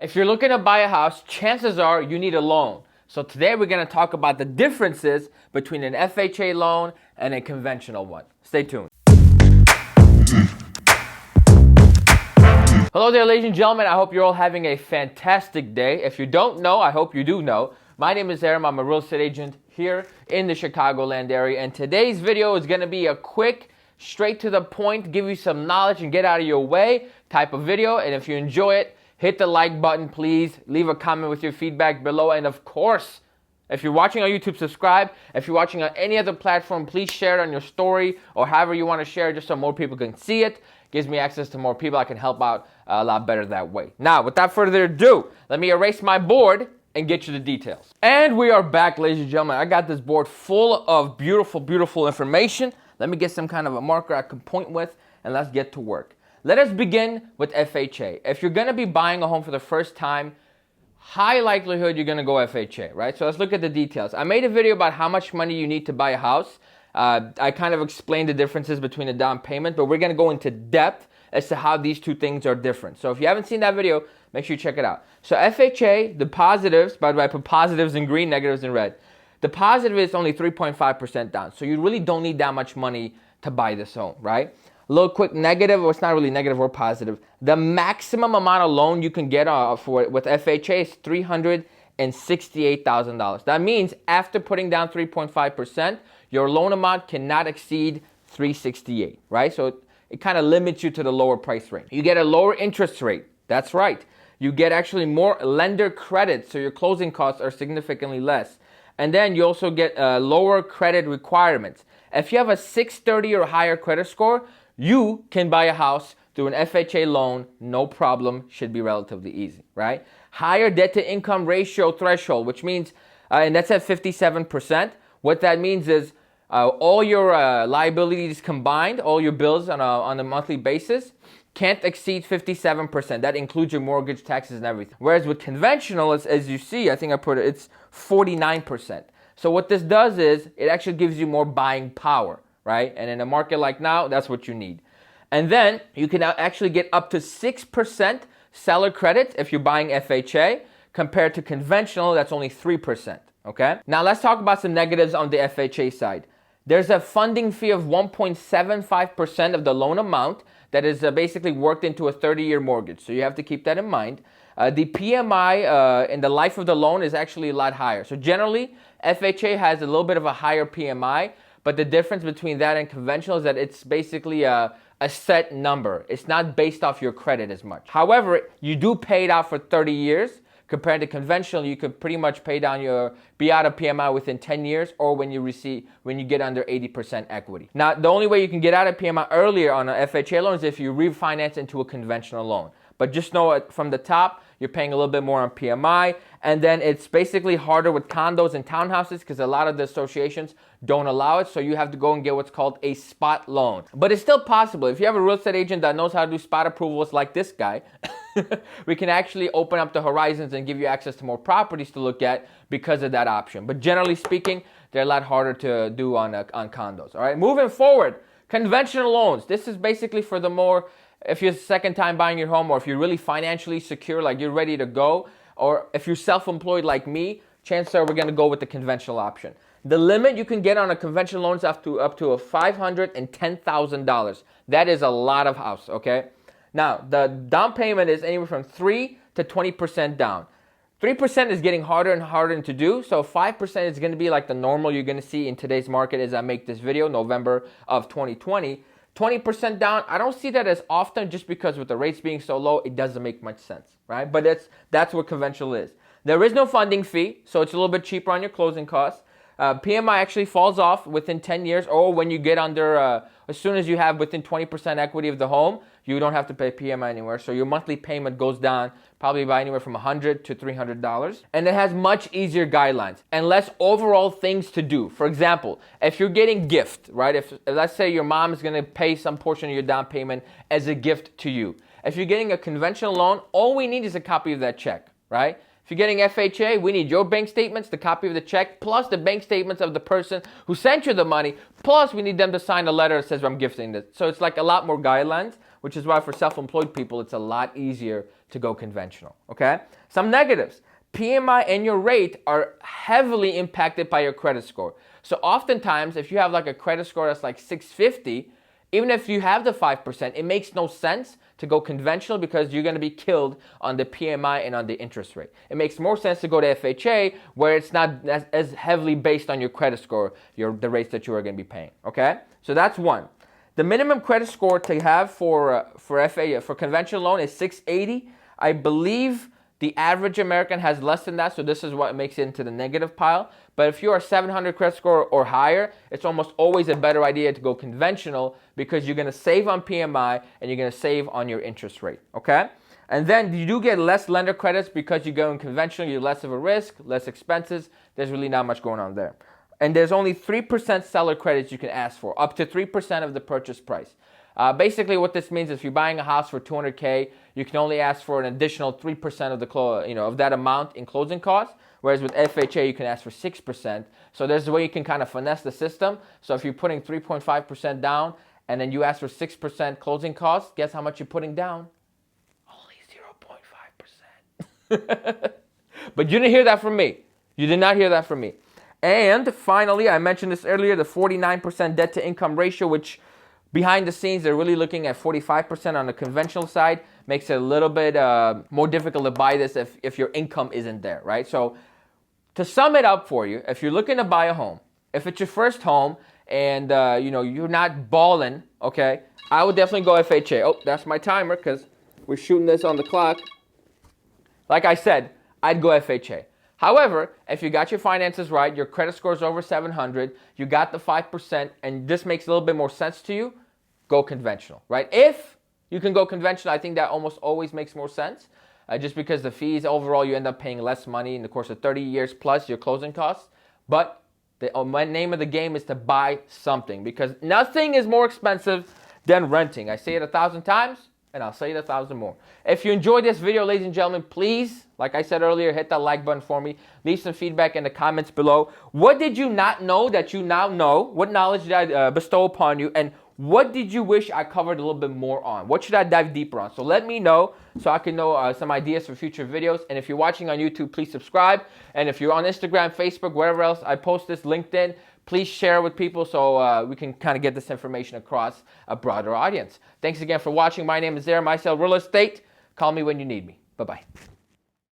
If you're looking to buy a house, chances are you need a loan. So today we're going to talk about the differences between an FHA loan and a conventional one. Stay tuned. Hello there, ladies and gentlemen. I hope you're all having a fantastic day. If you don't know, I hope you do know. My name is Aram. I'm a real estate agent here in the Chicagoland area. And today's video is going to be a quick, straight to the point, give you some knowledge and get out of your way type of video. And if you enjoy it, hit the like button, please. Leave a comment with your feedback below. And of course, if you're watching on YouTube, subscribe. If you're watching on any other platform, please share it on your story or however you want to share it just so more people can see it. Gives me access to more people. I can help out a lot better that way. Now, without further ado, let me erase my board and get you the details. And we are back, ladies and gentlemen. I got this board full of beautiful, beautiful information. Let me get some kind of a marker I can point with, and let's get to work. Let us begin with FHA. If you're going to be buying a home for the first time, high likelihood you're going to go FHA, right? So let's look at the details. I made a video about how much money you need to buy a house. I kind of explained the differences between a down payment, but we're going to go into depth as to how these two things are different. So if you haven't seen that video, make sure you check it out. So FHA, the positives, by the way, I put positives in green, negatives in red. The positive is only 3.5% down. So you really don't need that much money to buy this home, right? A little quick negative, or it's not really negative or positive. The maximum amount of loan you can get with FHA is $368,000. That means after putting down 3.5%, your loan amount cannot exceed $368,000, right? So it kind of limits you to the lower price range. You get a lower interest rate. That's right. You get actually more lender credit, so your closing costs are significantly less. And then you also get lower credit requirements. If you have a 630 or higher credit score, you can buy a house through an FHA loan, no problem, should be relatively easy, right? Higher debt to income ratio threshold, which means, and that's at 57%. What that means is all your liabilities combined, all your bills on a monthly basis, can't exceed 57%. That includes your mortgage, taxes, and everything. Whereas with conventional, as you see, I think I put it, it's 49%. So what this does is it actually gives you more buying power, right? And in a market like now, that's what you need. And then you can actually get up to 6% seller credit if you're buying FHA, compared to conventional, that's only 3%, okay? Now let's talk about some negatives on the FHA side. There's a funding fee of 1.75% of the loan amount that is basically worked into a 30-year mortgage. So you have to keep that in mind. The PMI in the life of the loan is actually a lot higher. So generally, FHA has a little bit of a higher PMI, but the difference between that and conventional is that it's basically a set number. It's not based off your credit as much. However, you do pay it out for 30 years. Compared to conventional, you could pretty much be out of PMI within 10 years or when you get under 80% equity. Now, the only way you can get out of PMI earlier on an FHA loan is if you refinance into a conventional loan. But just know from the top, you're paying a little bit more on PMI. And then it's basically harder with condos and townhouses because a lot of the associations don't allow it. So you have to go and get what's called a spot loan. But it's still possible. If you have a real estate agent that knows how to do spot approvals like this guy, we can actually open up the horizons and give you access to more properties to look at because of that option. But generally speaking, they're a lot harder to do on condos. All right, moving forward, conventional loans. This is basically for the more, if you're second time buying your home, or if you're really financially secure, like you're ready to go, or if you're self-employed like me, chances are we're going to go with the conventional option. The limit you can get on a conventional loan is up to $510,000. That is a lot of house, okay? Now, the down payment is anywhere from 3 to 20% down. 3% is getting harder and harder to do, so 5% is going to be like the normal you're going to see in today's market as I make this video, November of 2020. 20% down, I don't see that as often just because with the rates being so low, it doesn't make much sense, right? But that's what conventional is. There is no funding fee, so it's a little bit cheaper on your closing costs. PMI actually falls off within 10 years, or when you get under, as soon as you have within 20% equity of the home, you don't have to pay PMI anywhere. So your monthly payment goes down probably by anywhere from $100 to $300. And it has much easier guidelines and less overall things to do. For example, if you're getting gift, right? If let's say your mom is going to pay some portion of your down payment as a gift to you. If you're getting a conventional loan, all we need is a copy of that check, right? If you're getting FHA, we need your bank statements, the copy of the check, plus the bank statements of the person who sent you the money, plus we need them to sign a letter that says I'm gifting this. So it's like a lot more guidelines. which is why for self-employed people, it's a lot easier to go conventional, okay? Some negatives. PMI and your rate are heavily impacted by your credit score. So oftentimes, if you have like a credit score that's like 650, even if you have the 5%, it makes no sense to go conventional because you're going to be killed on the PMI and on the interest rate. It makes more sense to go to FHA where it's not as heavily based on your credit score, the rates that you are going to be paying, okay? So that's one. The minimum credit score to have for conventional loan is 680. I believe the average American has less than that, so this is what makes it into the negative pile. But if you are 700 credit score or higher, it's almost always a better idea to go conventional because you're going to save on PMI and you're going to save on your interest rate, okay? And then you do get less lender credits because you go in conventional, you're less of a risk, less expenses. There's really not much going on there. And there's only 3% seller credits you can ask for, up to 3% of the purchase price. Basically, what this means is if you're buying a house for $200K, you can only ask for an additional 3% of of that amount in closing costs. Whereas with FHA, you can ask for 6%. So there's a way you can kind of finesse the system. So if you're putting 3.5% down and then you ask for 6% closing costs, guess how much you're putting down? Only 0.5%. But you didn't hear that from me. You did not hear that from me. And finally, I mentioned this earlier, the 49% debt to income ratio, which behind the scenes, they're really looking at 45% on the conventional side. Makes it a little bit more difficult to buy this if your income isn't there, right? So to sum it up for you, if you're looking to buy a home, if it's your first home and you're not balling, okay, I would definitely go FHA. Oh, that's my timer because we're shooting this on the clock. Like I said, I'd go FHA. However, if you got your finances right, your credit score is over 700, you got the 5%, and this makes a little bit more sense to you, go conventional, right? If you can go conventional, I think that almost always makes more sense, just because the fees overall, you end up paying less money in the course of 30 years plus your closing costs. But the name of the game is to buy something because nothing is more expensive than renting. I say it 1,000 times. And I'll say it 1,000 more. If you enjoyed this video, ladies and gentlemen, please, like I said earlier, hit that like button for me. Leave some feedback in the comments below. What did you not know that you now know? What knowledge did I bestow upon you? And what did you wish I covered a little bit more on? What should I dive deeper on? So let me know so I can know some ideas for future videos. And if you're watching on YouTube, please subscribe. And if you're on Instagram, Facebook, wherever else I post this, LinkedIn, please share with people so we can kind of get this information across a broader audience. Thanks again for watching. My name is Zara, Myself Real Estate. Call me when you need me. Bye-bye.